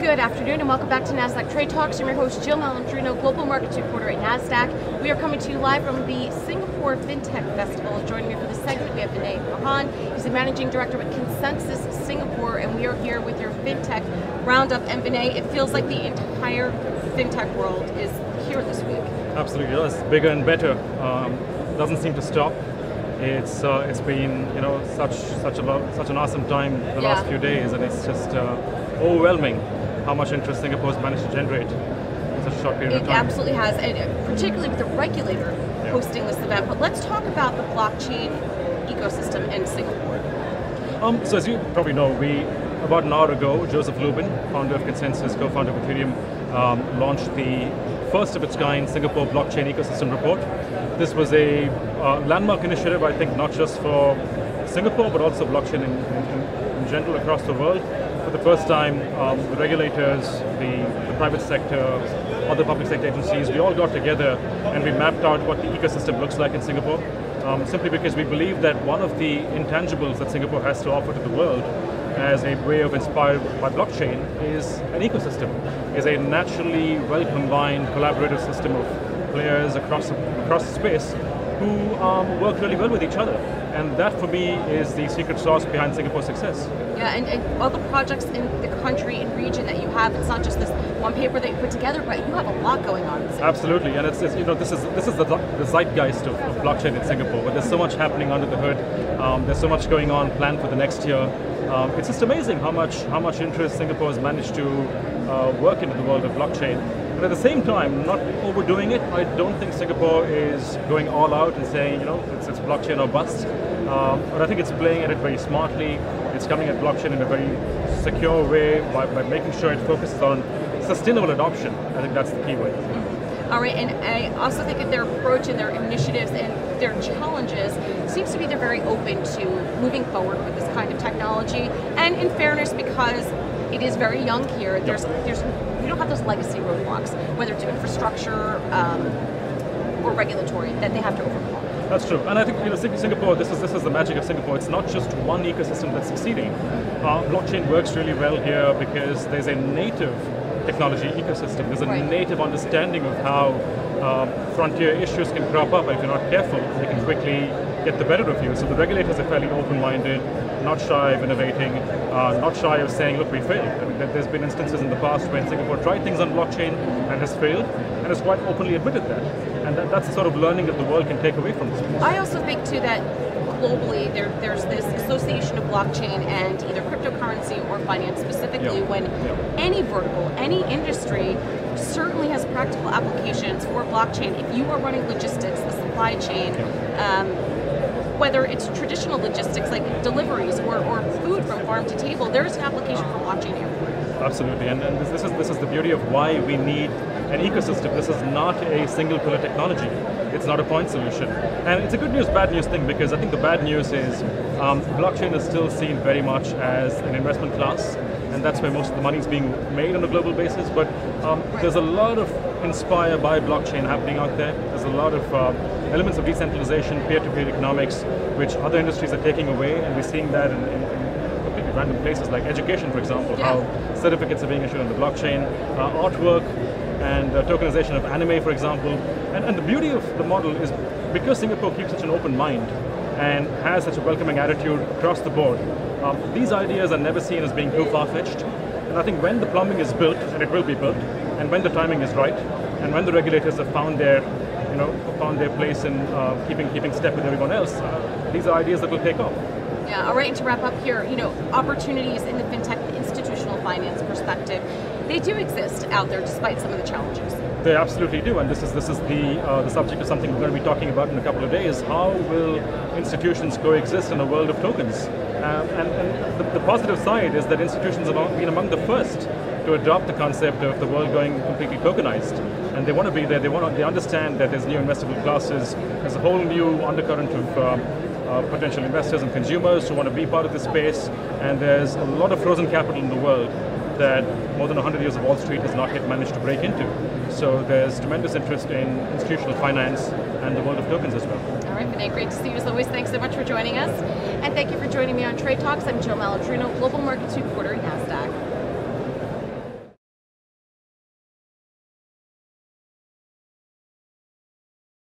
Good afternoon and welcome back to Nasdaq Trade Talks. I'm your host Jill Malandrino, Global Markets Reporter at Nasdaq. We are coming to you live from the Singapore Fintech Festival. Joining me for this segment we have Vinay Mohan. He's the Managing Director with ConsenSys Singapore, and we are here with your Fintech Roundup. And Vinay, it feels like the entire Fintech world is here this week. Absolutely, it's bigger and better. Doesn't seem to stop. It's been such an awesome time the last few days, and it's just overwhelming how much interest Singapore's managed to generate in such a short period of time. It absolutely has, and particularly with the regulator hosting this event. But let's talk about the blockchain ecosystem in Singapore. So as you probably know, about an hour ago, Joseph Lubin, founder of ConsenSys, co-founder of Ethereum, launched the first of its kind Singapore Blockchain Ecosystem Report. This was a landmark initiative, I think, not just for Singapore, but also blockchain in general across the world. For the first time, the regulators, the private sector, other public sector agencies, we all got together and we mapped out what the ecosystem looks like in Singapore, simply because we believe that one of the intangibles that Singapore has to offer to the world as a way of inspired by blockchain is an ecosystem, is a naturally well-combined collaborative system of players across the space who work really well with each other. And that, for me, is the secret sauce behind Singapore's success. Yeah, and all the projects in the country and region that you have, it's not just this one paper that you put together, but you have a lot going on. Absolutely, and this is the zeitgeist of blockchain in Singapore. But there's so much happening under the hood. There's so much going on planned for the next year. It's just amazing how much interest Singapore has managed to work into the world of blockchain. But at the same time, not overdoing it. I don't think Singapore is going all out and saying, it's blockchain or bust. But I think it's playing at it very smartly. It's coming at blockchain in a very secure way by making sure it focuses on sustainable adoption. I think that's the key way. All right, and I also think that their approach and their initiatives and their challenges seems to be they're very open to moving forward with this kind of technology. And in fairness, because it is very young here, we don't have those legacy roadblocks, whether it's infrastructure or regulatory, that they have to overcome. That's true, and I think Singapore. This is the magic of Singapore. It's not just one ecosystem that's succeeding. Blockchain works really well here because there's a native technology ecosystem. There's a native understanding of how frontier issues can crop up, and if you're not careful, they can quickly get the better of you. So the regulators are fairly open-minded, not shy of innovating, not shy of saying, look, we failed. I mean, there's been instances in the past when Singapore tried things on blockchain and has failed, and has quite openly admitted that. And that's the sort of learning that the world can take away from this. I also think, too, that globally there's this association of blockchain and either cryptocurrency or finance specifically when any vertical, any industry certainly has practical applications for blockchain. If you are running logistics, the supply chain, whether it's traditional logistics like deliveries or food from farm to table, there's an application for blockchain everywhere. Absolutely, and this is the beauty of why we need an ecosystem. This is not a single pillar technology. It's not a point solution. And it's a good news, bad news thing, because I think the bad news is blockchain is still seen very much as an investment class, and that's where most of the money is being made on a global basis. But there's a lot of inspire by blockchain happening out there. There's a lot of elements of decentralization, peer-to-peer economics, which other industries are taking away, and we're seeing that in completely random places like education, for example, how certificates are being issued on the blockchain, artwork, and tokenization of anime, for example. And the beauty of the model is because Singapore keeps such an open mind and has such a welcoming attitude across the board, these ideas are never seen as being too far-fetched. And I think when the plumbing is built, and it will be built, and when the timing is right, and when the regulators have found their place in keeping step with everyone else, these are ideas that will take off. Yeah, all right, and to wrap up here, opportunities in the fintech institutional finance perspective, they do exist out there despite some of the challenges. They absolutely do, and this is the subject of something we're going to be talking about in a couple of days. How will institutions coexist in a world of tokens? And the positive side is that institutions have been among the first to adopt the concept of the world going completely tokenized, and they want to be there. They understand that there's new investable classes. There's a whole new undercurrent of potential investors and consumers who want to be part of this space, and there's a lot of frozen capital in the world that more than 100 years of Wall Street has not yet managed to break into. So there's tremendous interest in institutional finance and the world of tokens as well. All right, Vinay, great to see you as always. Thanks so much for joining us. And thank you for joining me on Trade Talks. I'm Jill Malandrino, Global Markets Reporter at Nasdaq.